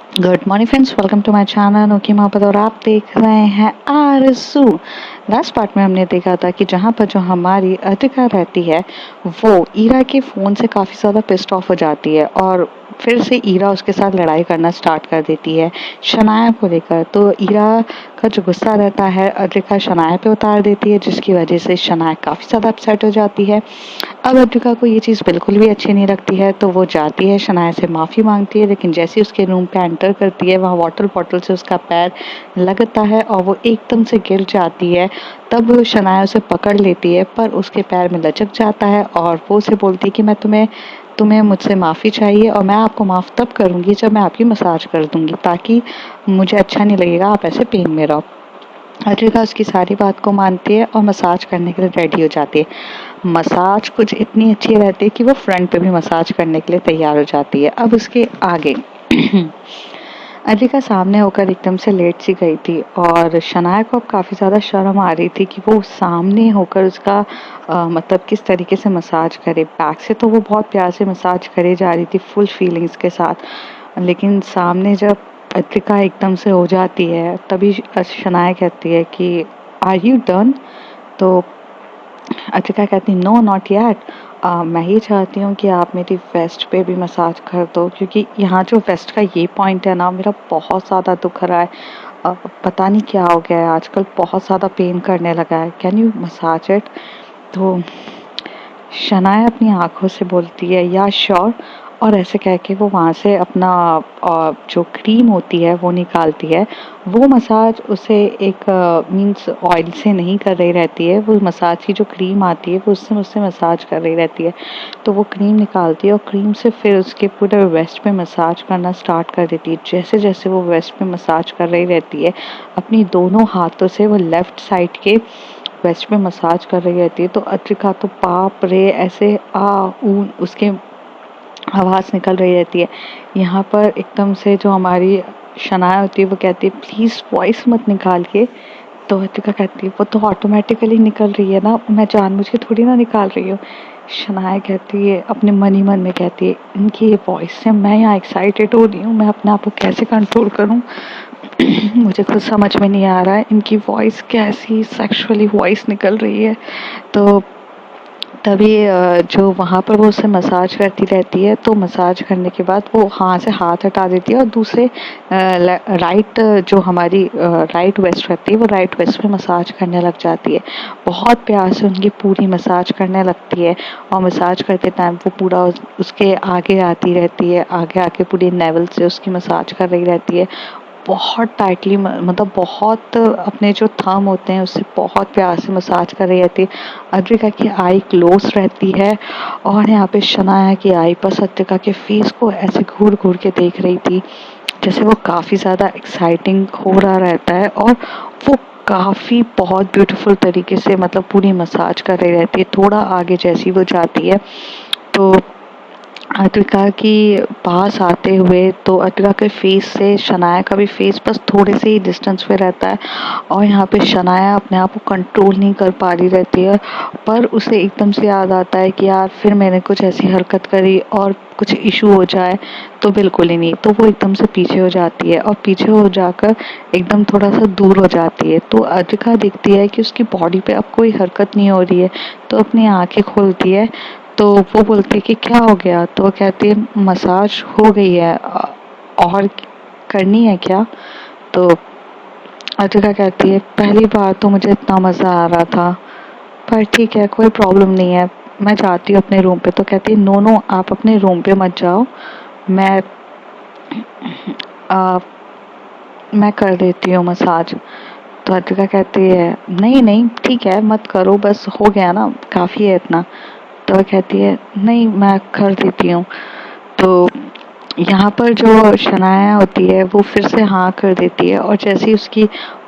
Good morning friends, welcome to my channel okay मोहब्बत। और आप देख रहे हैं आरसू। लास्ट पार्ट में हमने देखा था कि जहाँ पर जो हमारी अर्तिका रहती है वो ईरा के फ़ोन से काफ़ी ज़्यादा पिस्ड ऑफ हो जाती है और फिर से ईरा उसके साथ लड़ाई करना स्टार्ट कर देती है शनाया को लेकर। तो ईरा का जो गुस्सा रहता है अर्तिका शनाया पे उतार देती है, जिसकी वजह से शनाया काफ़ी ज़्यादा अपसेट हो जाती है। अब अर्तिका को ये चीज़ बिल्कुल भी अच्छी नहीं लगती है, तो वो जाती है शनाया से माफ़ी मांगती है, लेकिन जैसे ही उसके रूम पे एंटर करती है वहाँ वाटर बॉटल से उसका पैर लगता है और वो एकदम से गिर जाती है। तब शनाया उसे पकड़ लेती है, पर उसके पैर में लचक जाता है और वो उसे बोलती है कि मैं तुम्हें तुम्हें मुझसे माफ़ी चाहिए और मैं आपको माफ़ तब करूँगी जब मैं आपकी मसाज कर दूँगी, ताकि मुझे अच्छा नहीं लगेगा आप ऐसे पेन में रहो। अर्तिका उसकी सारी बात को मानती है और मसाज करने के लिए रेडी हो जाती है। मसाज कुछ इतनी अच्छी रहती है कि वो फ्रंट पे भी मसाज करने के लिए तैयार हो जाती है। अब उसके आगे अर्तिका सामने होकर एकदम से लेट सी गई थी और शनाया को अब काफ़ी ज़्यादा शर्म आ रही थी कि वो सामने होकर उसका मतलब किस तरीके से मसाज करे। बैक से तो वो बहुत प्यार से मसाज करे जा रही थी फुल फीलिंग्स के साथ, लेकिन सामने जब अर्तिका एकदम से हो जाती है तभी शनाया कहती है कि आर यू डन। तो अर्तिका कहती नो नॉट येट। मैं ये चाहती हूँ कि आप मेरी वेस्ट पे भी मसाज कर दो, क्योंकि यहाँ जो वेस्ट का ये पॉइंट है ना, मेरा बहुत ज़्यादा दुख रहा है। पता नहीं क्या हो गया है, आजकल बहुत ज़्यादा पेन करने लगा है, कैन यू मसाज इट। तो शनाया अपनी आंखों से बोलती है या श्योर, और ऐसे कह के वो वहाँ से अपना जो क्रीम होती है वो निकालती है। वो मसाज उसे एक मीन्स ऑयल से नहीं कर रही रहती है, वो मसाज की जो क्रीम आती है वो उससे मुझसे मसाज कर रही रहती है। तो वो क्रीम निकालती है और क्रीम से फिर उसके पूरे वेस्ट पे मसाज करना स्टार्ट कर देती है। जैसे जैसे वो वेस्ट पे मसाज कर रही रहती है अपनी दोनों हाथों से वो लेफ़्ट साइड के वेस्ट में मसाज कर रही रहती है, तो अर्तिका तो बाप रे ऐसे आ ऊ उसके आवाज़ निकल रही रहती है। यहाँ पर एकदम से जो हमारी शनाया होती है वो कहती है प्लीज़ वॉइस मत निकाल के। तो अर्तिका कहती है वो तो ऑटोमेटिकली निकल रही है ना, मैं जानबूझ के थोड़ी ना निकाल रही हूँ। शनाया कहती है अपने मन ही मन में, कहती है इनकी ये वॉइस से मैं यहाँ एक्साइटेड हो रही हूँ, मैं अपने आप को कैसे कंट्रोल करूँ। मुझे खुद समझ में नहीं आ रहा है इनकी वॉइस कैसी सेक्सुअली वॉइस निकल रही है। तो तभी जो वहाँ पर वो उसे मसाज करती रहती है, तो मसाज करने के बाद वो हाँ से हाथ हटा देती है और दूसरे राइट जो हमारी राइट वेस्ट रहती है वो राइट वेस्ट पे मसाज करने लग जाती है। बहुत प्यार से उनकी पूरी मसाज करने लगती है और मसाज करते टाइम वो पूरा उसके आगे आती रहती है, आगे आके पूरी नेवल से उसकी मसाज कर रही रहती है। बहुत टाइटली मतलब बहुत अपने जो थंब होते हैं उससे बहुत प्यार से मसाज कर रही रहती है। अर्तिका की आई क्लोज रहती है और यहाँ पे शनाया की आई पर अर्तिका के फेस को ऐसे घूर घूर के देख रही थी, जैसे वो काफ़ी ज़्यादा एक्साइटिंग हो रहा रहता है और वो काफ़ी बहुत ब्यूटीफुल तरीके से मतलब पूरी मसाज कर रही रहती है। थोड़ा आगे जैसी वो जाती है तो अर्तिका के पास आते हुए तो अर्तिका के फेस से शनाया का भी फेस बस थोड़े से ही डिस्टेंस पे रहता है और यहाँ पे शनाया अपने आप को कंट्रोल नहीं कर पा रही रहती है, पर उसे एकदम से याद आता है कि यार फिर मैंने कुछ ऐसी हरकत करी और कुछ इशू हो जाए तो बिल्कुल ही नहीं। तो वो एकदम से पीछे हो जाती है और पीछे हो जाकर एकदम थोड़ा सा दूर हो जाती है। तो अर्तिका देखती है कि उसकी बॉडी पे अब कोई हरकत नहीं हो रही है, तो अपनी आंखें खोलती है। तो वो बोलती है कि क्या हो गया, तो वो कहती है मसाज हो गई है और करनी है क्या। तो अर्तिका कहती है पहली बार तो मुझे इतना मज़ा आ रहा था, पर ठीक है कोई प्रॉब्लम नहीं है, मैं जाती हूँ अपने रूम पे। तो कहती है नो नो आप अपने रूम पे मत जाओ, मैं आ, मैं कर देती हूँ मसाज। तो अर्तिका कहती है नहीं नहीं ठीक है मत करो, बस हो गया ना, काफ़ी है इतना। तो वह कहती है नहीं मैं कर देती हूँ। तो यहाँ पर जो शनाया होती है वो फिर से हाँ कर देती है और जैसे ही उसकी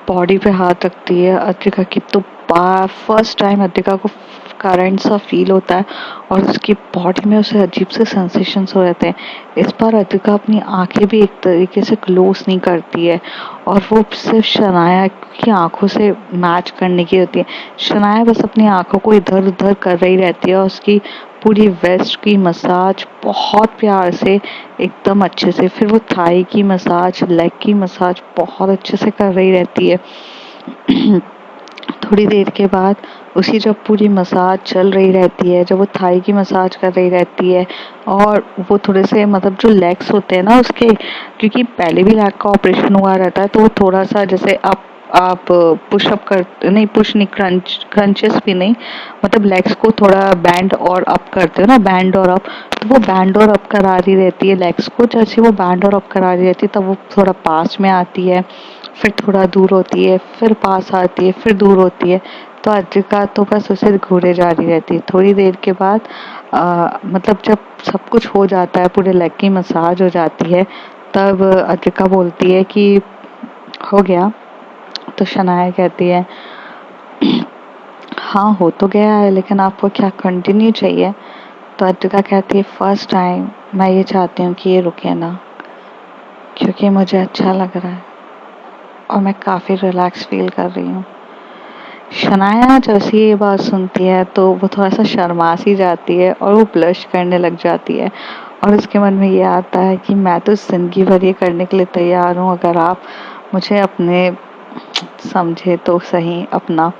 बॉडी पे हाथ रखती है अर्तिका की, तो फर्स्ट टाइम अर्तिका को करंट सा फील होता है और उसकी बॉडी में उसे अजीब से सेंसेशंस हो जाते हैं। इस बार अर्तिका अपनी आंखें भी एक तरीके से क्लोज नहीं करती है और वो सिर्फ शनाया की आंखों से मैच करने की होती है। शनाया बस अपनी आंखों को इधर उधर कर रही रहती है और उसकी पूरी वेस्ट की मसाज बहुत प्यार से, एकदम अच्छे से। फिर वो थाई की मसाज, लेग की मसाज बहुत अच्छे से कर रही रहती है। थोड़ी देर के बाद उसी जब पूरी मसाज चल रही रहती है, जब वो थाई की मसाज कर रही रहती है, और वो थोड़े से मतलब जो लेग्स होते हैं ना उसके, क्योंकि पहले भी लेग का ऑपरेशन हुआ रहता है, तो वो थोड़ा सा जैसे आप पुशअप कर नहीं, पुश नहीं, क्रंचेस भी नहीं, मतलब लेग्स को थोड़ा बैंड और अप करते हो ना, बैंड और अप, तो वो बैंड और अप करा रही रहती है लेग्स को। जैसे वो बैंड और अप करा रही रहती है तब वो थोड़ा पास में आती है, फिर थोड़ा दूर होती है, फिर पास आती है, फिर दूर होती है। तो अद्रिका तो बस उसे घूरे जा रही रहती है। थोड़ी देर के बाद मतलब जब सब कुछ हो जाता है, पूरे लेग की मसाज हो जाती है, तब अद्रिका बोलती है कि हो गया। तो शनाया कहती है हाँ हो तो गया है, लेकिन आपको क्या कंटिन्यू चाहिए? तो अद्रिका कहती है फर्स्ट टाइम मैं ये चाहती हूँ कि ये रुके ना, क्योंकि मुझे अच्छा लग रहा है और मैं काफ़ी रिलैक्स फील कर रही हूँ। शनाया जैसे ये बात सुनती है तो वो थोड़ा सा शर्मा सी जाती है और वो ब्लश करने लग जाती है, और उसके मन में ये आता है कि मैं तो जिंदगी भर ये करने के लिए तैयार हूँ, अगर आप मुझे अपने समझे तो सही अपना।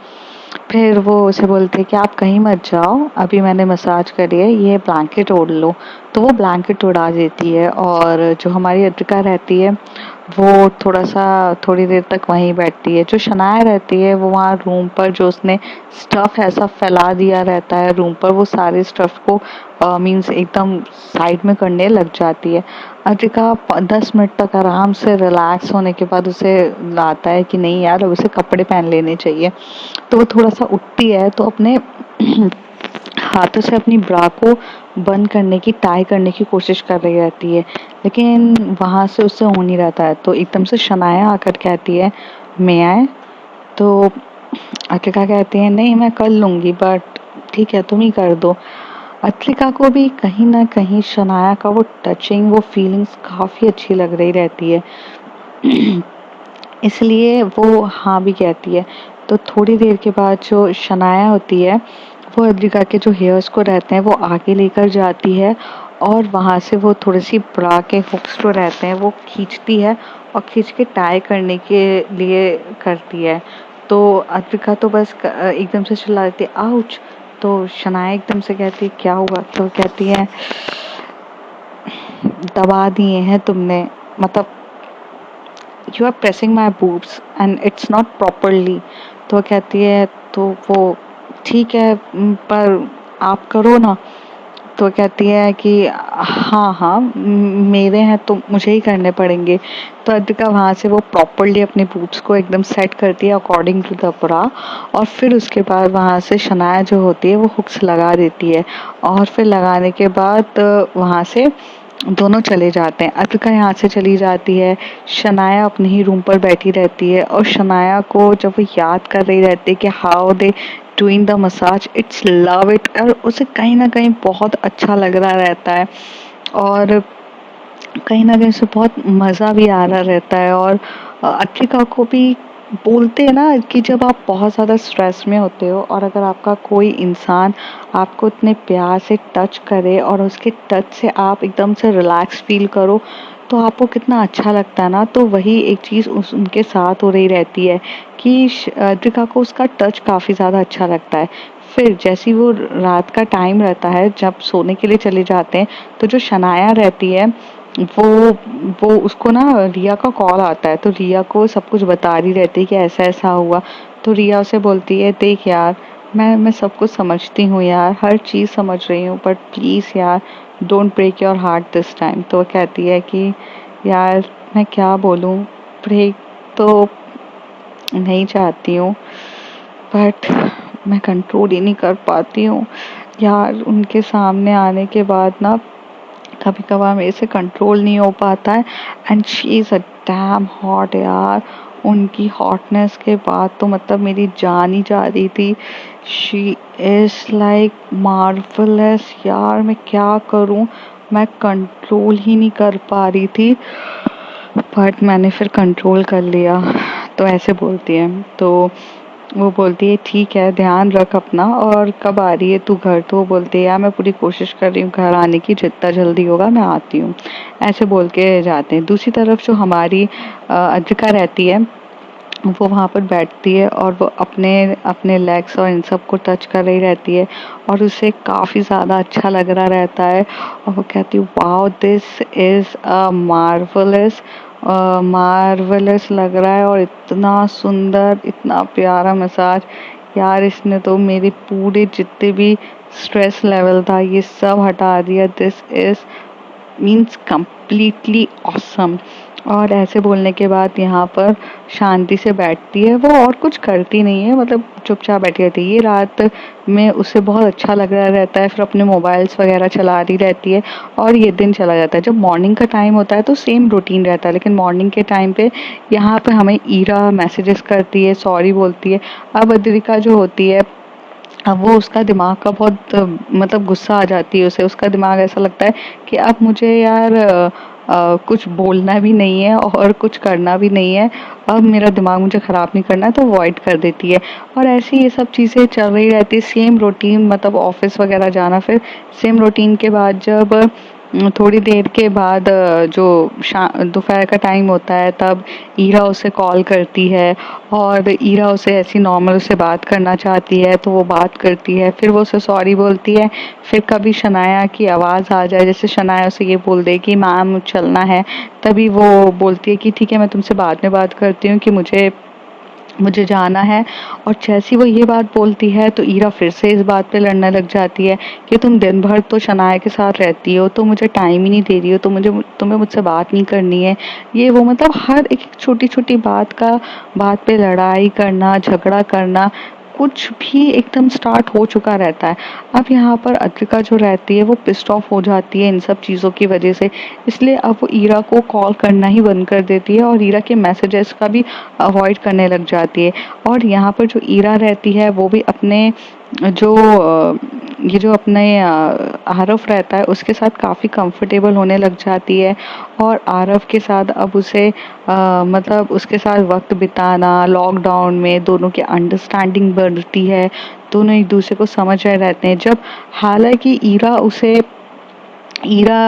फिर वो उसे बोलती है कि आप कहीं मत जाओ, अभी मैंने मसाज करी है, ये ब्लैंकेट ओढ़ लो। तो वो ब्लैंकेट उड़ा देती है, और जो हमारी अद्रिका रहती है वो थोड़ा सा थोड़ी देर तक वहीं बैठती है। जो शनाया रहती है वो वहाँ रूम पर, जो उसने स्टफ ऐसा फैला दिया रहता है रूम पर, वो सारे स्टफ को मीन्स एकदम साइड में करने लग जाती है। अद्रिका 10 मिनट तक आराम से रिलैक्स होने के बाद उसे लाता है कि नहीं यार, अब उसे कपड़े पहन लेने चाहिए। तो वो थोड़ा सा उठती है, तो अपने हाथों से अपनी ब्रा को बंद करने की, टाई करने की कोशिश कर रही रहती है, लेकिन वहां से उससे हो नहीं रहता है। तो एकदम से शनाया आकर कहती है मैं आए। तो अत्रिका कहती है नहीं मैं कर लूंगी, बट ठीक है तुम ही कर दो। अत्रिका को भी कहीं ना कहीं शनाया का वो टचिंग, वो फीलिंग्स काफी अच्छी लग रही रहती है, इसलिए वो हाँ भी कहती है। तो थोड़ी देर के बाद जो शनाया होती है वो अद्रिका के जो हेयर्स को रहते हैं वो आगे लेकर जाती है, और वहां से वो थोड़ी सी ब्रा के हुक्स जो रहते हैं वो खींचती है, और खींच के टाई करने के लिए करती है। तो अद्रिका तो बस एकदम से चिल्ला देती है आउच। तो शनाया एकदम से कहती है क्या हुआ? तो कहती है दबा दिए हैं तुमने, मतलब you are pressing my boobs and it's not properly. तो कहती है तो वो ठीक है पर आप करो ना। तो कहती है कि हाँ हाँ मेरे हैं तो मुझे ही करने पड़ेंगे। तो अद्रिका वहाँ से वो प्रॉपरली अपने बूट्स को एकदम सेट करती है अकॉर्डिंग टू द ब्रा, और फिर उसके बाद वहाँ से शनाया जो होती है वो हुक्स लगा देती है, और फिर लगाने के बाद वहाँ से दोनों चले जाते हैं। अद्रिका यहाँ से चली जाती है, शनाया अपने ही रूम पर बैठी रहती है, और शनाया को जब वो याद कर रही रहती है कि how they doing the massage, it's love it, और उसे कहीं ना कहीं बहुत अच्छा लग रहा रहता है, और कहीं ना कहीं उसे बहुत मज़ा भी आ रहा रहता है। और अद्रिका को भी बोलते हैं ना कि जब आप बहुत ज़्यादा स्ट्रेस में होते हो और अगर आपका कोई इंसान आपको इतने प्यार से टच करे और उसके टच से आप एकदम से रिलैक्स फील करो, तो आपको कितना अच्छा लगता है ना। तो वही एक चीज़ उनके साथ हो रही रहती है कि अद्रिका को उसका टच काफ़ी ज़्यादा अच्छा लगता है। फिर जैसी वो रात का टाइम रहता है, जब सोने के लिए चले जाते हैं, तो जो शनाया रहती है वो वो उसको ना रिया का कॉल आता है, तो रिया को सब कुछ बता रही रहती है कि ऐसा ऐसा हुआ। तो रिया उसे बोलती है देख यार, मैं सब कुछ समझती हूँ यार, हर चीज़ समझ रही हूँ, बट प्लीज़ यार don't break your heart this time. तो वो कहती है कि यार मैं क्या बोलूँ, ब्रेक तो नहीं चाहती हूँ, बट मैं कंट्रोल ही नहीं कर पाती हूँ यार, उनके सामने आने के बाद ना कभी कभार मेरे से कंट्रोल नहीं हो पाता है। And she is a damn hot यार, उनकी हॉटनेस के बाद तो मतलब मेरी जान ही जा रही थी। शी इज़ लाइक मार्वलस यार, मैं क्या करूं, मैं कंट्रोल ही नहीं कर पा रही थी, बट मैंने फिर कंट्रोल कर लिया। तो ऐसे बोलती है। तो वो बोलती है ठीक है, ध्यान रख अपना, और कब आ रही है तू घर? तो वो बोलती है यार मैं पूरी कोशिश कर रही हूँ घर आने की, जितना जल्दी होगा मैं आती हूँ। ऐसे बोल के जाते हैं। दूसरी तरफ जो हमारी अद्रिका रहती है, वो वहाँ पर बैठती है और वो अपने अपने लेग्स और इन सब को टच कर रही रहती है, और उसे काफ़ी ज़्यादा अच्छा लग रहा रहता है। और वो कहती है wow this is a marvellous, marvellous लग रहा है, और इतना सुंदर, इतना प्यारा मसाज। यार इसने तो मेरी पूरे जितने भी स्ट्रेस लेवल था ये सब हटा दिया। This is means completely awesome. और ऐसे बोलने के बाद यहाँ पर शांति से बैठती है, वो और कुछ करती नहीं है, मतलब चुपचाप बैठी रहती है। ये रात में उसे बहुत अच्छा लग रहा रहता है, फिर अपने मोबाइल्स वगैरह चला रही रहती है, और ये दिन चला जाता है। जब मॉर्निंग का टाइम होता है तो सेम रूटीन रहता है, लेकिन मॉर्निंग के टाइम पे यहाँ पे हमें ईरा मैसेजेस करती है, सॉरी बोलती है। अब अद्रिका जो होती है, अब वो उसका दिमाग का बहुत मतलब गुस्सा आ जाती है उसे, उसका दिमाग ऐसा लगता है कि अब मुझे यार कुछ बोलना भी नहीं है और कुछ करना भी नहीं है, अब मेरा दिमाग मुझे ख़राब नहीं करना है, तो अवॉइड कर देती है। और ऐसे ये सब चीज़ें चल रही रहती है, सेम रूटीन, मतलब ऑफिस वगैरह जाना, फिर सेम रूटीन के बाद जब थोड़ी देर के बाद जो दोपहर का टाइम होता है, तब ईरा उसे कॉल करती है, और ईरा उसे ऐसी नॉर्मल उसे बात करना चाहती है, तो वो बात करती है, फिर वो उसे सॉरी बोलती है। फिर कभी शनाया की आवाज़ आ जाए, जैसे शनाया उसे ये बोल दे कि मैम चलना है, तभी वो बोलती है कि ठीक है मैं तुमसे बाद में बात करती हूँ, कि मुझे मुझे जाना है। और जैसी वो ये बात बोलती है तो ईरा फिर से इस बात पे लड़ने लग जाती है कि तुम दिन भर तो शनाया के साथ रहती हो, तो मुझे टाइम ही नहीं दे रही हो, तो मुझे तुम्हें मुझसे बात नहीं करनी है, ये वो, मतलब हर एक छोटी छोटी बात पे लड़ाई करना, झगड़ा करना, कुछ भी एकदम स्टार्ट हो चुका रहता है। अब यहाँ पर अद्रिका जो रहती है वो पिस्ड ऑफ हो जाती है इन सब चीज़ों की वजह से, इसलिए अब वो ईरा को कॉल करना ही बंद कर देती है, और ईरा के मैसेजेस का भी अवॉइड करने लग जाती है। और यहाँ पर जो ईरा रहती है वो भी अपने जो ये जो अपने आरव रहता है उसके साथ काफ़ी कंफर्टेबल होने लग जाती है, और आरव के साथ अब उसे मतलब उसके साथ वक्त बिताना, लॉकडाउन में दोनों की अंडरस्टैंडिंग बढ़ती है, दोनों एक दूसरे को समझ रहे रहते हैं। जब हालांकि ईरा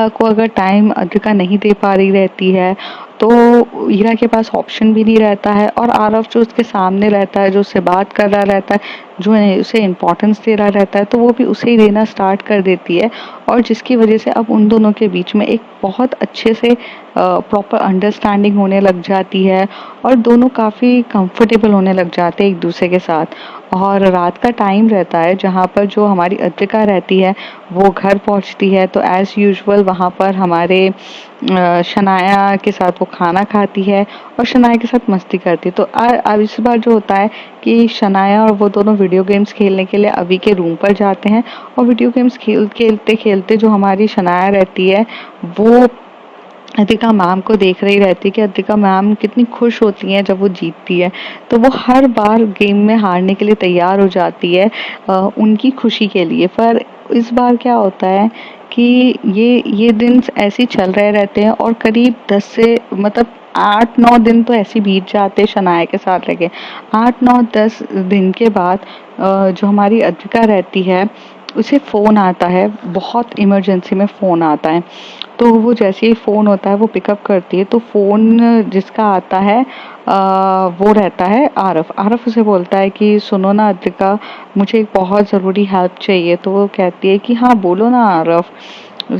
को अगर टाइम अद्रिका नहीं दे पा रही रहती है, तो ईरा के पास ऑप्शन भी नहीं रहता है, और आरव जो उसके सामने रहता है, जो उससे बात कर रहा रहता है, जो उसे इम्पोर्टेंस दे रहा रहता है, तो वो भी उसे ही देना स्टार्ट कर देती है, और जिसकी वजह से अब उन दोनों के बीच में एक बहुत अच्छे से प्रॉपर अंडरस्टैंडिंग होने लग जाती है, और दोनों काफ़ी कंफर्टेबल होने लग जाते हैं एक दूसरे के साथ। और रात का टाइम रहता है जहाँ पर जो हमारी अद्रिका रहती है वो घर पहुँचती है, तो एज़ यूजुअल वहाँ पर हमारे शनाया के साथ वो खाना खाती है, और शनाया के साथ मस्ती करती है। तो अब इस बार जो होता है कि शनाया और वो दोनों वीडियो गेम्स खेलने के लिए अवी के रूम पर जाते हैं, और वीडियो गेम्स खेलते खेलते जो हमारी शनाया रहती है वो अतिका मैम को देख रही रहती है कि अतिका मैम कितनी खुश होती हैं जब वो जीतती है, तो वो हर बार गेम में हारने के लिए तैयार हो जाती है उनकी खुशी के लिए। पर इस बार क्या होता है कि ये दिन ऐसे ही चल रहे रहते हैं, और करीब 10 से मतलब 8-9 दिन तो ऐसे बीत जाते हैं शनाया के साथ रह के। 8-9-10 दिन के बाद जो हमारी अद्विका रहती है उसे फ़ोन आता है, बहुत इमरजेंसी में फ़ोन आता है। तो वो जैसे ही फ़ोन होता है वो पिकअप करती है, तो फ़ोन जिसका आता है वो रहता है आरव। आरव उसे बोलता है कि सुनो ना अद्रिका, मुझे एक बहुत ज़रूरी हेल्प चाहिए। तो वो कहती है कि हाँ बोलो ना आरव,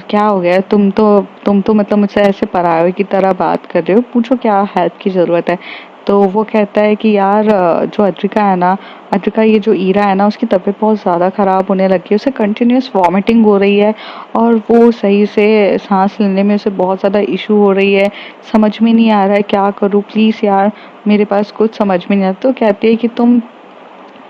क्या हो गया? तुम तो मतलब मुझसे ऐसे पराये की तरह बात कर रहे हो, पूछो क्या हेल्प की ज़रूरत है। तो वो कहता है कि यार जो अद्रिका है ना, अद्रिका ये जो ईरा है ना, उसकी तबीयत बहुत ज़्यादा ख़राब होने लगी है, उसे कंटिन्यूअस वॉमिटिंग हो रही है, और वो सही से सांस लेने में उसे बहुत ज़्यादा इशू हो रही है, समझ में नहीं आ रहा है क्या करूँ, प्लीज़ यार मेरे पास कुछ समझ में नहीं आता। तो कहती है कि तुम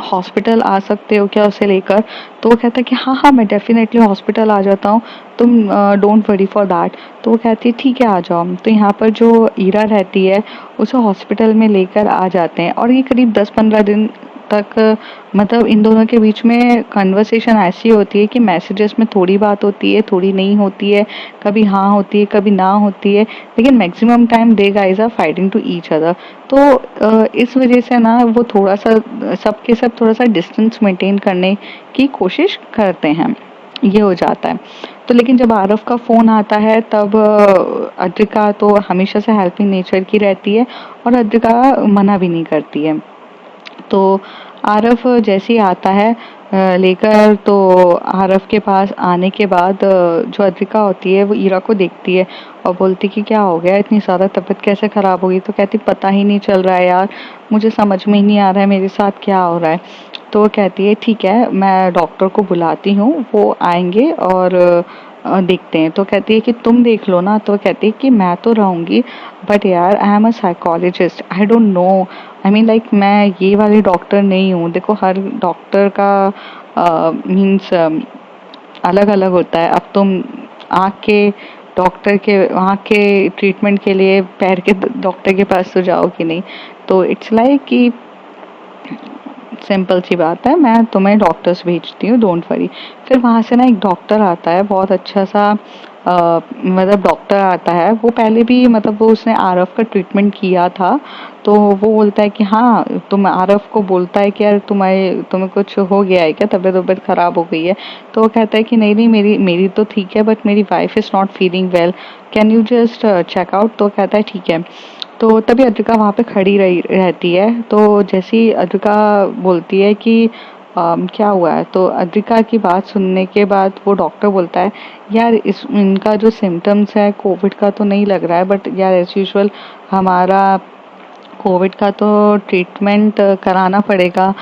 हॉस्पिटल आ सकते हो क्या उसे लेकर? तो वो कहता है कि हाँ हाँ मैं डेफिनेटली हॉस्पिटल आ जाता हूँ, तुम डोंट वरी फॉर दैट। तो वो कहती है ठीक है आ जाओ। तो यहाँ पर जो ईरा रहती है उसे हॉस्पिटल में लेकर आ जाते हैं, और ये करीब 10-15 दिन तक मतलब इन दोनों के बीच में कन्वर्सेशन ऐसी होती है कि मैसेजेस में थोड़ी बात होती है, थोड़ी नहीं होती है, कभी हाँ होती है, कभी ना होती है, लेकिन maximum time they guys are fighting to each other. तो इस वजह से ना वो थोड़ा सा सबके सब थोड़ा सा डिस्टेंस मेंटेन करने की कोशिश करते हैं, ये हो जाता है। तो लेकिन जब आरव का फ़ोन आता है तब अद्रिका तो हमेशा से हेल्पिंग नेचर की रहती है और अद्रिका मना भी नहीं करती है। तो आरव जैसे ही आता है लेकर, तो आरव के पास आने के बाद जो अद्रिका होती है वो ईरा को देखती है और बोलती कि क्या हो गया, इतनी ज़्यादा तबीयत कैसे ख़राब हो गई। तो कहती पता ही नहीं चल रहा है यार, मुझे समझ में ही नहीं आ रहा है मेरे साथ क्या हो रहा है। तो वो कहती है ठीक है, मैं डॉक्टर को बुलाती हूँ, वो आएंगे और देखते हैं। तो कहती है कि तुम देख लो ना। तो कहती है कि मैं तो रहूँगी, बट यार I am a psychologist, I don't know, I mean like मैं ये वाली डॉक्टर नहीं हूँ। देखो हर डॉक्टर का मीन्स अलग अलग होता है। अब तुम आँख के डॉक्टर के आँख के ट्रीटमेंट के लिए पैर के डॉक्टर के पास तो जाओगी नहीं। तो इट्स लाइक कि सिंपल सी बात है, मैं तुम्हें डॉक्टर्स भेजती हूँ, डोंट वरी। फिर वहाँ से ना एक डॉक्टर आता है, बहुत अच्छा सा मतलब डॉक्टर आता है। वो पहले भी मतलब वो उसने आरव का ट्रीटमेंट किया था। तो वो बोलता है कि हाँ, तुम आरव को बोलता है कि यार तुम्हें कुछ हो गया है क्या, तबीयत वबीयत खराब हो गई है। तो वो कहता है कि नहीं नहीं, मेरी मेरी तो ठीक है, बट मेरी wife is not feeling well, can you just check out. तो कहता है ठीक है। तो तभी अद्रिका वहाँ पे खड़ी रही रहती है। तो जैसे ही अद्रिका बोलती है कि क्या हुआ है, तो अद्रिका की बात सुनने के बाद वो डॉक्टर बोलता है यार इनका जो सिम्टम्स है कोविड का तो नहीं लग रहा है, बट यार एज यूजुअल हमारा कोविड का तो ट्रीटमेंट कराना पड़ेगा,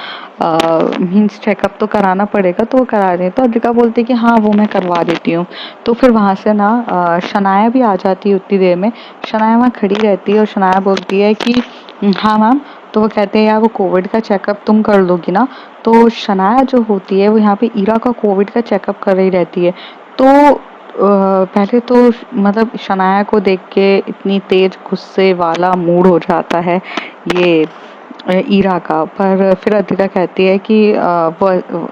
मीन्स चेकअप तो कराना पड़ेगा। तो वो करा रहे हैं। तो अद्रिका बोलती है कि हाँ वो मैं करवा देती हूँ। तो फिर वहाँ से ना शनाया भी आ जाती है उतनी देर में। शनाया वहाँ खड़ी रहती है और शनाया बोलती है कि हाँ मैम। तो वो कहते हैं यार वो कोविड का चेकअप तुम कर लोगी ना। तो शनाया जो होती है वो यहाँ पे ईरा का कोविड का चेकअप कर रही रहती है। तो पहले तो मतलब शनाया को देख के इतनी तेज गुस्से वाला मूड हो जाता है ये ईरा का। पर फिर अद्रिका कहती है कि वो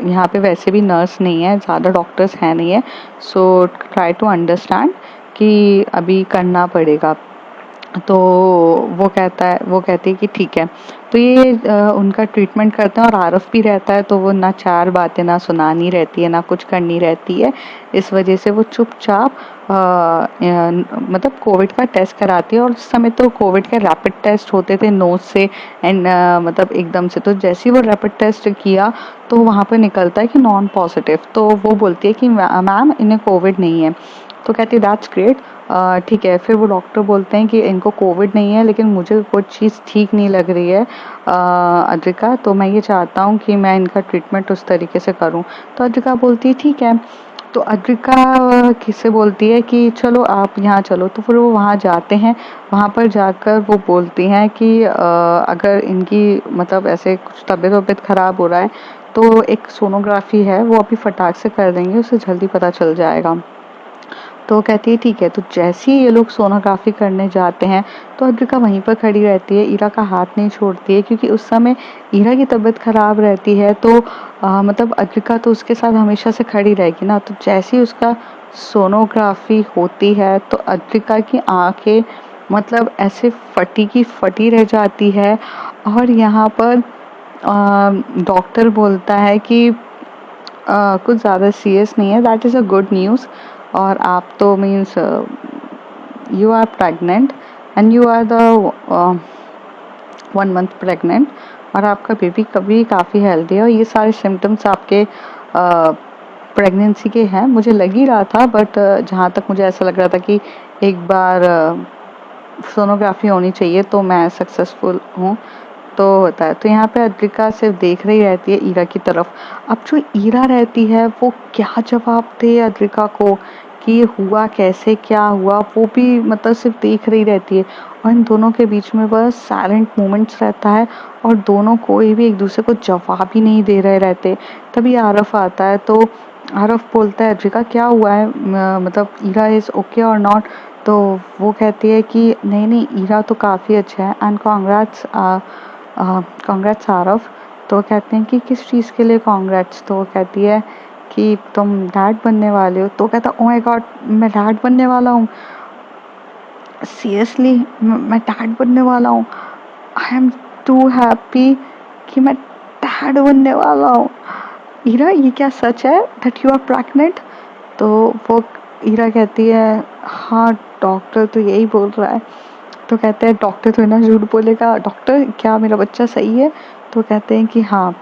यहाँ पे वैसे भी नर्स नहीं है, ज़्यादा डॉक्टर्स हैं नहीं है, सो ट्राई टू अंडरस्टैंड कि अभी करना पड़ेगा। तो वो कहती है कि ठीक है। तो ये उनका ट्रीटमेंट करते हैं और आरव भी रहता है। तो वो ना चार बातें ना सुनानी रहती है ना कुछ करनी रहती है। इस वजह से वो चुपचाप मतलब कोविड का टेस्ट कराती है। और उस समय तो कोविड के रैपिड टेस्ट होते थे नोज से एंड मतलब एकदम से। तो जैसे ही वो रैपिड टेस्ट किया तो वहाँ पर निकलता है कि नॉन पॉजिटिव। तो वो बोलती है कि मैम इन्हें कोविड नहीं है। तो कहती है दैट्स ग्रेट, ठीक है। फिर वो डॉक्टर बोलते हैं कि इनको कोविड नहीं है, लेकिन मुझे कुछ चीज़ ठीक नहीं लग रही है अद्रिका, तो मैं ये चाहता हूँ कि मैं इनका ट्रीटमेंट उस तरीके से करूँ। तो अद्रिका बोलती है ठीक है। तो अद्रिका किससे बोलती है कि चलो आप यहाँ चलो। तो फिर वो वहाँ जाते हैं। वहाँ पर जाकर वो बोलती हैं कि अगर इनकी मतलब ऐसे कुछ तबीयत वबीयत ख़राब हो रहा है तो एक सोनोग्राफी है वो अभी फटाक से कर देंगे, उससे जल्दी पता चल जाएगा। तो वो कहती है ठीक है। तो जैसे ही ये लोग सोनोग्राफी करने जाते हैं तो अद्रिका वहीं पर खड़ी रहती है, ईरा का हाथ नहीं छोड़ती है, क्योंकि उस समय ईरा की तबीयत खराब रहती है। तो मतलब अद्रिका तो उसके साथ हमेशा से खड़ी रहेगी ना। तो जैसे ही उसका सोनोग्राफी होती है तो अद्रिका की आंखें मतलब ऐसे फटी की फटी रह जाती है। और यहाँ पर डॉक्टर बोलता है कि कुछ ज़्यादा सीरियस नहीं है, that is a good news. और आप तो means you are pregnant and you are the 1 month pregnant, और आपका बेबी कभी काफ़ी हेल्दी है और ये सारे सिम्टम्स आपके प्रेगनेंसी के हैं। मुझे लग ही रहा था, बट जहाँ तक मुझे ऐसा लग रहा था कि एक बार सोनोग्राफी होनी चाहिए तो मैं सक्सेसफुल हूँ। तो होता है। तो यहाँ पे अद्रिका सिर्फ देख रही रहती है ईरा की तरफ। अब जो ईरा रहती है वो क्या जवाब दे अद्रिका को कि ये हुआ कैसे, क्या हुआ, वो भी मतलब सिर्फ देख रही रहती है। और इन दोनों के बीच में बस साइलेंट मोमेंट्स रहता है और दोनों कोई भी एक दूसरे को जवाब ही नहीं दे रहे रहते। तभी आरफ आता है। तो आरफ बोलता है अद्रिका क्या हुआ है, मतलब ईरा इज़ ओके और नॉट। तो वो कहती है कि नहीं नहीं, ईरा तो काफ़ी अच्छा है एंड कॉन्ग्रेट्स आरव, तो वो कहते हैं कि किस चीज़ के लिए कॉन्ग्रेट्स। तो वो कहती है कि तुम डैड बनने वाले हो। तो वो कहता है ओ माय गॉड, मैं डैड बनने वाला हूँ, सीरियसली मैं डैड बनने वाला हूँ, आई एम टू हैप्पी कि मैं डैड बनने वाला हूँ। ईरा ये क्या सच है दैट यू आर प्रेग्नेंट? तो वो ईरा कहती है हाँ डॉक्टर तो यही बोल रहा है। तो कहते हैं डॉक्टर तो ना झूठ बोलेगा, डॉक्टर क्या मेरा बच्चा सही है? तो कहते हैं कि हाँ।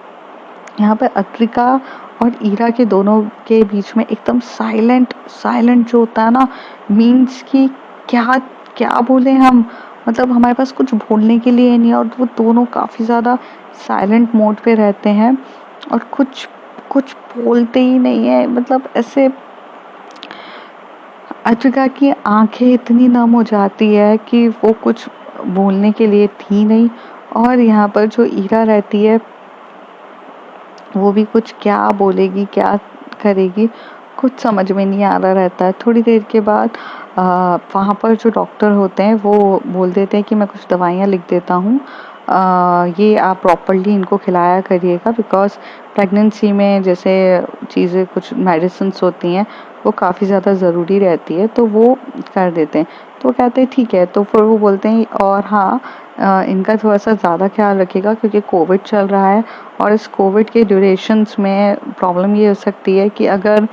यहाँ पर अद्रिका और ईरा के दोनों के बीच में एकदम साइलेंट साइलेंट जो होता है ना, मीन्स कि क्या क्या बोले हम, मतलब हमारे पास कुछ बोलने के लिए नहीं है। और वो दोनों काफ़ी ज़्यादा साइलेंट मोड पे रहते हैं और कुछ कुछ बोलते ही नहीं है, मतलब ऐसे। अद्रिका की आंखें इतनी नम हो जाती है कि वो कुछ बोलने के लिए थी नहीं। और यहाँ पर जो ईरा रहती है वो भी कुछ क्या बोलेगी क्या करेगी कुछ समझ में नहीं आ रहा रहता है। थोड़ी देर के बाद वहाँ पर जो डॉक्टर होते हैं वो बोल देते हैं कि मैं कुछ दवाइयाँ लिख देता हूँ, ये आप प्रॉपरली इनको खिलाया करिएगा, बिकॉज प्रेगनेंसी में जैसे चीज़ें कुछ मेडिसिन्स होती हैं वो काफ़ी ज़्यादा ज़रूरी रहती है, तो वो कर देते हैं। तो कहते हैं ठीक है। तो फिर वो बोलते हैं और हाँ, इनका थोड़ा सा ज़्यादा ख्याल रखिएगा क्योंकि कोविड चल रहा है और इस कोविड के ड्यूरेशंस में प्रॉब्लम ये हो सकती है कि अगर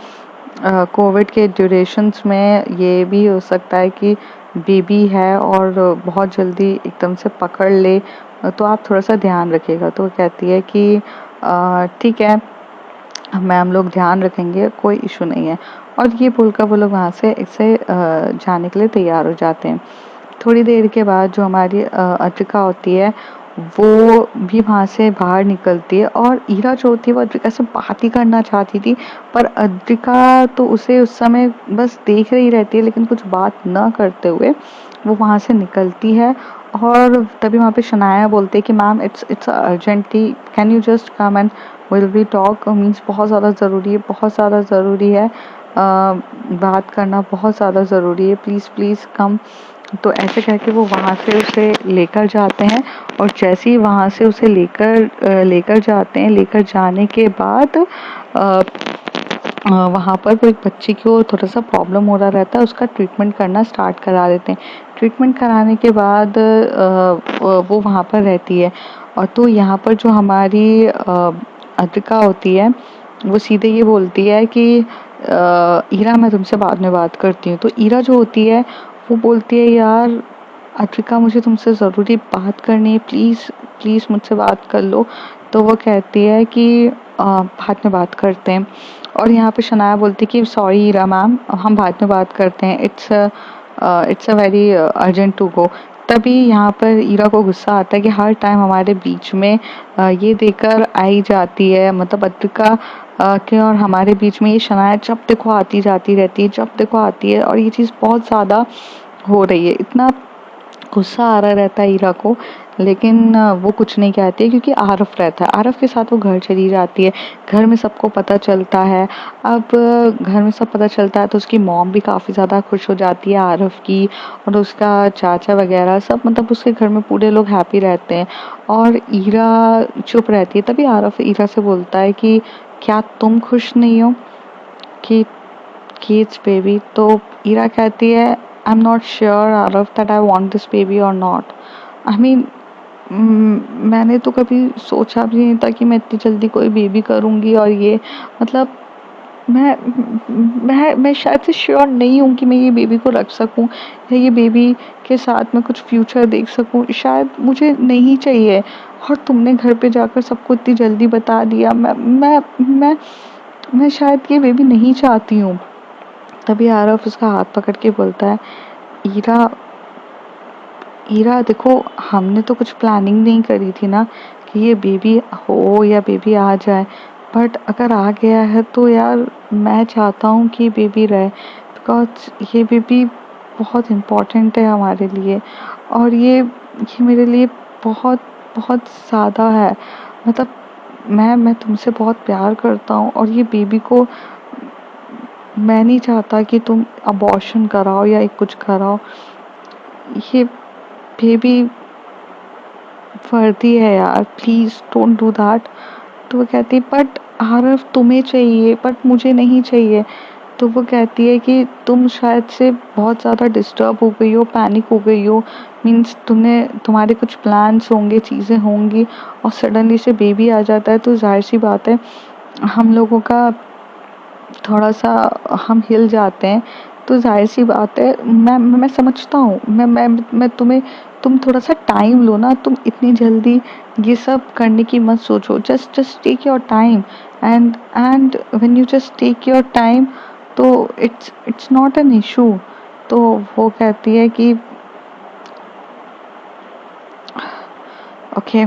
कोविड के ड्यूरेशंस में ये भी हो सकता है कि बेबी है और बहुत जल्दी एकदम से पकड़ ले, तो आप थोड़ा सा ध्यान रखिएगा। तो वो कहती है कि ठीक है हम लोग ध्यान रखेंगे, कोई इशू नहीं है। और ये बोलकर वो लोग वहाँ से इससे जाने के लिए तैयार हो जाते हैं। थोड़ी देर के बाद जो हमारी अद्रिका होती है वो भी वहाँ से बाहर निकलती है और ईरा जो होती है वो अद्रिका से बात ही करना चाहती थी, पर अद्रिका तो उसे उस समय बस देख रही रहती है लेकिन कुछ बात न करते हुए वो वहाँ से निकलती है। और तभी वहाँ पे शनाया बोलते हैं कि ma'am it's urgently can you just come and will we talk, means बहुत ज़्यादा ज़रूरी है, बहुत ज़्यादा ज़रूरी है, बात करना बहुत ज़्यादा ज़रूरी है, प्लीज़ प्लीज़ कम। तो ऐसे कह के वो वहाँ से उसे लेकर जाते हैं और जैसे ही वहाँ से उसे लेकर जाते हैं, लेकर जाने के बाद वहाँ पर वो एक बच्ची को थोड़ा सा प्रॉब्लम हो रहा रहता है, उसका ट्रीटमेंट करना स्टार्ट करा देते हैं। ट्रीटमेंट कराने के बाद वो वहाँ पर रहती है। और तो यहाँ पर जो हमारी अद्रिका होती है वो सीधे ये बोलती है कि ईरा मैं तुमसे बाद में बात करती हूँ। तो ईरा जो होती है वो बोलती है यार अद्रिका मुझे तुमसे ज़रूरी बात करनी है, प्लीज़ प्लीज़ मुझसे बात कर लो। तो वो कहती है कि बाद में बात करते हैं। और यहाँ पे शनाया बोलती है कि सॉरी ईरा मैम, हम बाद में बात करते हैं, it's a very urgent to go. तभी यहाँ पर ईरा को गुस्सा आता है कि हर टाइम हमारे बीच में ये देकर आई जाती है, मतलब अद्रिका के और हमारे बीच में ये शनाया जब देखो आती जाती रहती है, जब देखो आती है और ये चीज़ बहुत ज़्यादा हो रही है। इतना गुस्सा आ रहा रहता है ईरा को, लेकिन वो कुछ नहीं कहती है क्योंकि आरफ रहता है। आरफ के साथ वो घर चली जाती है। घर में सबको पता चलता है। अब घर में सब पता चलता है तो उसकी मॉम भी काफ़ी ज़्यादा खुश हो जाती है आरफ की, और उसका चाचा वगैरह सब, मतलब उसके घर में पूरे लोग हैप्पी रहते हैं और ईरा चुप रहती है। तभी आरफ ईरा से बोलता है कि क्या तुम खुश नहीं हो कि किड्स बेबी? तो ईरा कहती है I am not sure Aarav that I want this baby और नॉट। आई मीन मैंने तो कभी सोचा भी नहीं था कि मैं इतनी जल्दी कोई बेबी करूँगी, और ये मतलब मैं मैं शायद से श्योर नहीं हूँ कि मैं ये बेबी को रख सकूँ या ये बेबी के साथ मैं कुछ फ्यूचर देख सकूँ, शायद मुझे नहीं चाहिए। और तुमने घर पे जाकर सबको इतनी जल्दी बता दिया, मैं शायद ये बेबी नहीं चाहती हूँ। तभी आरफ उसका हाथ पकड़ के बोलता है ईरा, ईरा देखो हमने तो कुछ प्लानिंग नहीं करी थी ना कि ये बेबी हो या बेबी आ जाए, बट अगर आ गया है तो यार मैं चाहता हूँ कि बेबी रहे, बिकॉज ये बेबी बहुत इम्पोर्टेंट है हमारे लिए, और ये मेरे लिए बहुत बहुत ज़्यादा है। मतलब मैं तुमसे बहुत प्यार करता हूँ और ये बेबी को मैं नहीं चाहता कि तुम अबॉर्शन कराओ या कुछ कराओ। ये बेबी वर्दी है यार, प्लीज़ डोंट डू दैट। तो वो कहती है बट आरव तुम्हें चाहिए बट मुझे नहीं चाहिए। तो वो कहती है कि तुम शायद से बहुत ज़्यादा डिस्टर्ब हो गई हो, पैनिक हो गई हो, मीन्स तुमने तुम्हारे कुछ प्लान्स होंगे, चीज़ें होंगी, और सडनली से बेबी आ जाता है तो जाहिर सी बात है हम लोगों का थोड़ा सा हम हिल जाते हैं। तो जाहिर सी बात है मैं समझता हूँ, मैं तुम्हें, तुम थोड़ा सा टाइम लो ना, तुम इतनी जल्दी ये सब करने की मत सोचो, just take your time. And when you just take your time तो इट्स नॉट एन इशू। तो वो कहती है कि ओके,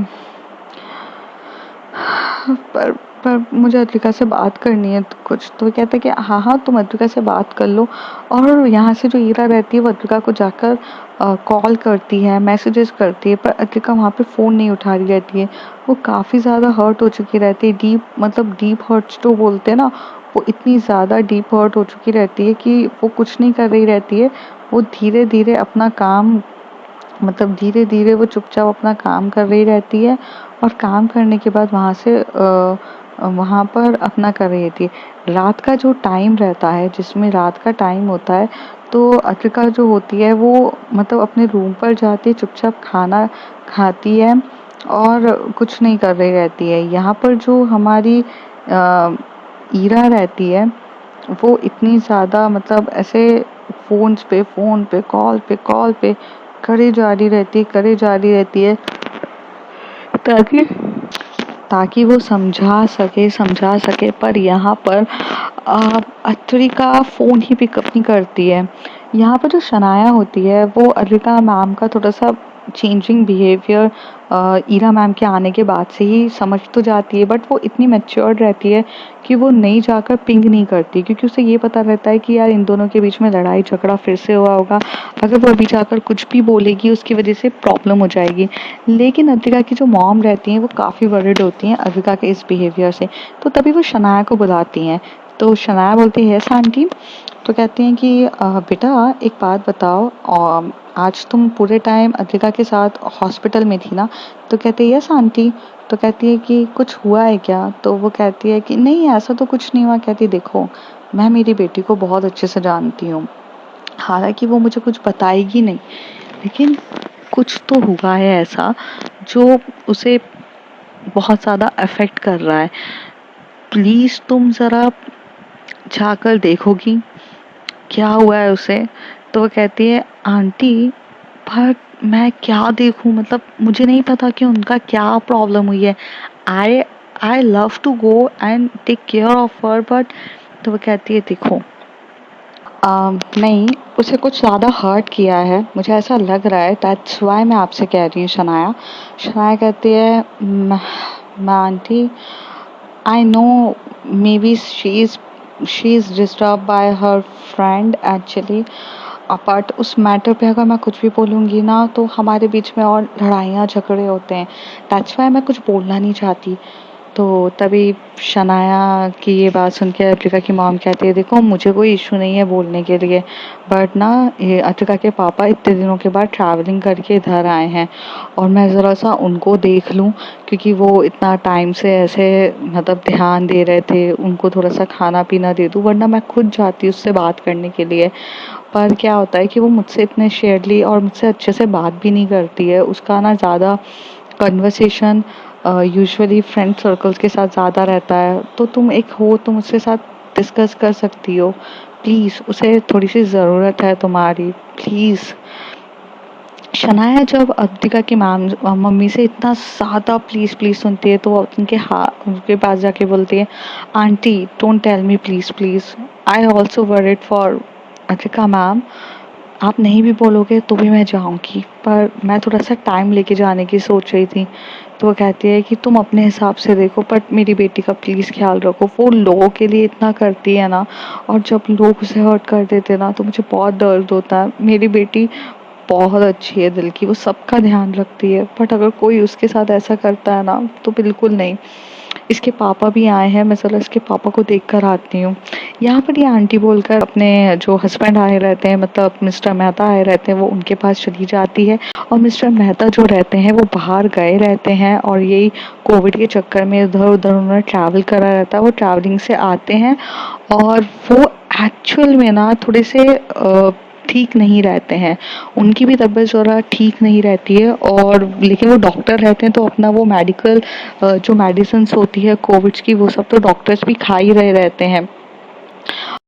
पर पर मुझे अद्विका से बात करनी है तो कुछ। तो वो कहता है कि हाँ हाँ तुम अद्विका से बात कर लो। और यहाँ से जो ईरा रहती है वो अद्विका को जाकर कॉल करती है, मैसेजेस करती है, पर अद्विका वहाँ पे फ़ोन नहीं उठा रही रहती है। वो काफ़ी ज़्यादा हर्ट हो चुकी रहती है, डीप मतलब डीप हर्ट्स जो बोलते हैं ना, वो इतनी ज़्यादा डीप हर्ट हो चुकी रहती है कि वो कुछ नहीं कर रही रहती है। वो धीरे धीरे अपना काम, मतलब धीरे धीरे वो चुपचाप अपना काम कर रही रहती है, और काम करने के बाद वहाँ से वहाँ पर अपना कर रही थी। रात का जो टाइम रहता है, जिसमें रात का टाइम होता है, तो अद्विका जो होती है वो मतलब अपने रूम पर जाती है, चुपचाप खाना खाती है और कुछ नहीं कर रही रहती है। यहाँ पर जो हमारी ईरा रहती है वो इतनी ज़्यादा मतलब ऐसे फ़ोन पे कॉल पे करे जा रही रहती है, ताकि ताकि वो समझा सके, पर यहाँ पर अद्विका फ़ोन ही पिकअप नहीं करती है। यहाँ पर जो शनाया होती है वो अद्विका मैम का थोड़ा सा चेंजिंग बिहेवियर ईरा मैम के आने के बाद से ही समझ तो जाती है, बट वो इतनी मैच्योर्ड रहती है कि वो नहीं जाकर पिंग नहीं करती, क्योंकि उसे ये पता रहता है कि यार इन दोनों के बीच में लड़ाई झगड़ा फिर से हुआ होगा, अगर वो अभी जाकर कुछ भी बोलेगी उसकी वजह से प्रॉब्लम हो जाएगी। लेकिन अद्विका की जो मॉम रहती हैं वो काफ़ी वरिड होती हैं अद्विका के इस बिहेवियर से। तो तभी वो शनाया को बुलाती हैं। तो शनाया बोलती है यस आंटी। तो कहती हैं कि बेटा एक बात बताओ, आज तुम पूरे टाइम अद्विका के साथ हॉस्पिटल में थी ना? तो कहते हैं यस आंटी। तो कहती है कि कुछ हुआ है क्या? तो वो कहती है कि नहीं ऐसा तो कुछ नहीं हुआ। कहती देखो, मैं मेरी बेटी को बहुत अच्छे से जानती हूँ, हालांकि वो मुझे कुछ बताएगी नहीं, लेकिन कुछ तो हुआ है ऐसा जो उसे बहुत ज़्यादा अफेक्ट कर रहा है। प्लीज़ तुम ज़रा जाकर देखोगी क्या हुआ है उसे? तो वो कहती है आंटी, पर मैं क्या देखूं, मतलब मुझे नहीं पता कि उनका क्या प्रॉब्लम हुई है। I I love to go and take care of her, but तो वो कहती है देखो, नहीं, उसे कुछ ज़्यादा हर्ट किया है, मुझे ऐसा लग रहा है, दैट्स वाई मैं आपसे कह रही हूँ शनाया। शनाया कहती है मैं aunty, I know maybe she is disturbed by her friend actually, but उस मैटर पे अगर मैं कुछ भी बोलूँगी ना तो हमारे बीच में और लड़ाइयाँ झगड़े होते हैं, दैट्स वाई मैं कुछ बोलना नहीं चाहती। तो तभी शनाया की ये बात सुन के अद्विका की मॉम कहती है देखो मुझे कोई इशू नहीं है बोलने के लिए, बट ना ये अद्विका के पापा इतने दिनों के बाद ट्रैवलिंग करके इधर आए हैं, और मैं ज़रा सा उनको देख लूँ, क्योंकि वो इतना टाइम से ऐसे मतलब ध्यान दे रहे थे, उनको थोड़ा सा खाना पीना दे दूँ, वरना मैं खुद जाती उससे बात करने के लिए। पर क्या होता है कि वो मुझसे इतने शेयरली और मुझसे अच्छे से बात भी नहीं करती है, उसका ना ज़्यादा कन्वर्सेशन यूजुअली फ्रेंड सर्कल्स के साथ ज़्यादा रहता है। तो तुम एक हो, तुम उसके साथ डिस्कस कर सकती हो, प्लीज़ उसे थोड़ी सी ज़रूरत है तुम्हारी, प्लीज़। शनाया जब अद्विका की मैम मम्मी से इतना ज़्यादा प्लीज़ प्लीज़ सुनती है तो वो उनके पास जाके बोलती है aunty don't tell me please please, I also worried for Advika ma'am, आप नहीं भी बोलोगे तो भी मैं जाऊंगी, पर मैं थोड़ा सा टाइम लेके जाने की सोच रही थी। तो वो कहती है कि तुम अपने हिसाब से देखो, बट मेरी बेटी का प्लीज़ ख्याल रखो, वो लोगों के लिए इतना करती है ना, और जब लोग उसे हर्ट कर देते हैं ना तो मुझे बहुत दर्द होता है। मेरी बेटी बहुत अच्छी है दिल की, वो सबका ध्यान रखती है, बट अगर कोई उसके साथ ऐसा करता है ना तो बिल्कुल नहीं। इसके पापा भी आए हैं, मैं चलो इसके पापा को देख कर आती हूँ। यहाँ पर ये आंटी बोलकर अपने जो हस्बैंड आए रहते हैं, मतलब मिस्टर मेहता आए रहते हैं, वो उनके पास चली जाती है। और मिस्टर मेहता जो रहते हैं वो बाहर गए रहते हैं, और यही कोविड के चक्कर में इधर उधर उन्होंने ट्रैवल करा रहता है। वो ट्रैवलिंग से आते हैं और वो एक्चुअल में ना थोड़े से ठीक नहीं रहते हैं। उनकी भी तबीयत ज़रा ठीक नहीं रहती है, और लेकिन वो डॉक्टर रहते हैं तो अपना वो मेडिकल जो मेडिसिन्स होती है कोविड की, वो सब तो डॉक्टर्स भी खा ही रहे रहते हैं।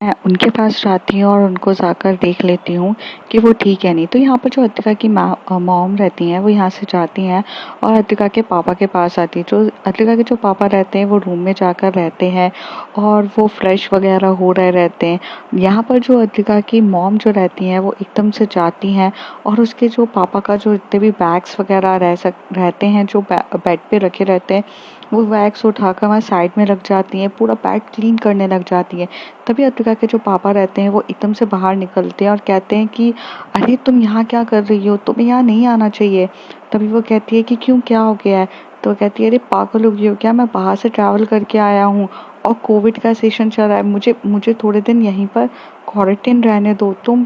मैं उनके पास जाती हूँ और उनको जाकर देख लेती हूँ कि वो ठीक है नहीं। तो यहाँ पर जो अतिका की मॉम रहती हैं वो यहाँ से जाती हैं और अतिका के पापा के पास आती है। जो अतिका के जो पापा रहते हैं वो रूम में जाकर रहते हैं और वो फ्रेश वगैरह हो रहे रहते हैं। यहाँ पर जो अतिका की मॉम जो रहती हैं वो एकदम से जाती हैं और उसके जो पापा का जो जितने भी बैग्स वगैरह रहते हैं जो बेड पे रखे रहते हैं, वो बैग्स उठाकर वहाँ साइड में रख जाती हैं, पूरा बेड क्लीन करने लग जाती है। तभी अद्विका के जो पापा रहते हैं वो एकदम से बाहर निकलते हैं और कहते हैं कि अरे तुम यहाँ क्या कर रही हो, तुम्हें यहाँ नहीं आना चाहिए। तभी वो कहती है कि क्यों, क्या हो गया है। तो वो कहती है अरे पागल हो गई हो क्या, मैं बाहर से ट्रैवल करके आया हूँ और कोविड का सेशन चल रहा है, मुझे मुझे थोड़े दिन यहीं पर क्वारंटाइन रहने दो, तुम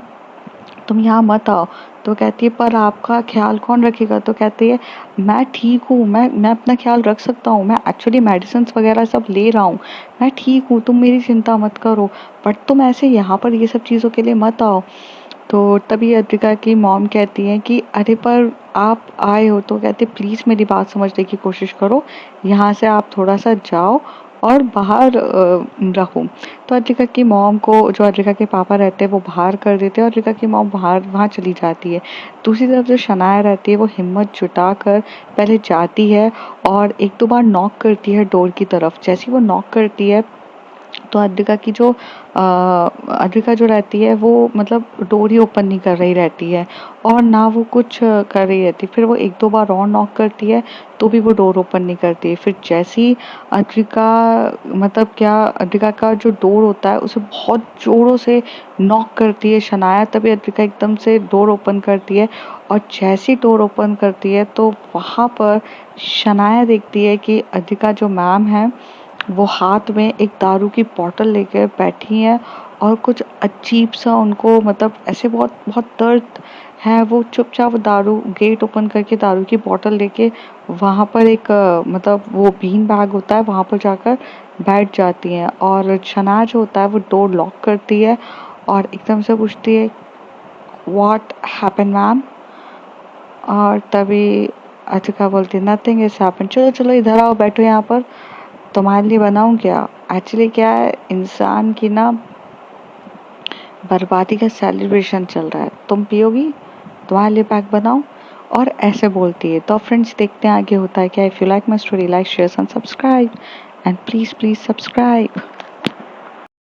यहाँ मत आओ। तो कहती है पर आपका ख्याल कौन रखेगा। तो कहती है मैं ठीक हूँ, मैं अपना ख्याल रख सकता हूँ, मैं एक्चुअली मेडिसिन वगैरह सब ले रहा हूँ, मैं ठीक हूँ, तुम मेरी चिंता मत करो, बट तुम ऐसे यहाँ पर ये सब चीज़ों के लिए मत आओ। तो तभी अद्विका की मॉम कहती है कि अरे पर आप आए हो। तो कहती है प्लीज़ मेरी बात समझने की कोशिश करो, यहाँ से आप थोड़ा सा जाओ और बाहर रहो। तो अद्विका की मॉम को, जो अद्विका के पापा रहते हैं वो बाहर कर देते हैं और अद्विका की मॉम बाहर वहाँ चली जाती है। दूसरी तरफ जो शनाया रहती है वो हिम्मत जुटा कर पहले जाती है और एक दो बार नॉक करती है डोर की तरफ। जैसे ही वो नॉक करती है तो अद्विका जो रहती है वो मतलब डोर ही ओपन नहीं कर रही रहती है और ना वो कुछ कर रही रहती। फिर वो एक दो बार और नॉक करती है तो भी वो डोर ओपन नहीं करती। फिर जैसी अद्विका मतलब क्या अद्विका का जो डोर होता है उसे बहुत जोरों से नॉक करती है शनाया, तभी अद्विका एकदम से डोर ओपन करती है। और जैसी डोर ओपन करती है तो वहाँ पर शनाया देखती है कि अद्विका जो मैम है वो हाथ में एक दारू की बोतल लेकर बैठी हैं और कुछ अजीब सा उनको मतलब ऐसे बहुत बहुत दर्द है। वो चुपचाप दारू गेट ओपन करके दारू की बोतल लेके वहाँ पर एक मतलब वो बीन बैग होता है वहाँ पर जाकर बैठ जाती हैं। और शना जो होता है वो डोर लॉक करती है और एकदम से पूछती है व्हाट हैपन मैम। और तभी अथिका बोलती है नथिंग इज हैपन, चलो चलो इधर आओ बैठो यहाँ पर, तुम्हारे लिए बनाऊं क्या। एक्चुअली क्या है, इंसान की ना बर्बादी का सेलिब्रेशन चल रहा है, तुम पियोगी, तुम्हारे लिए पैक बनाऊं। और ऐसे बोलती है। तो फ्रेंड्स देखते हैं आगे होता है क्या। If you like my story, like share and subscribe and please please subscribe.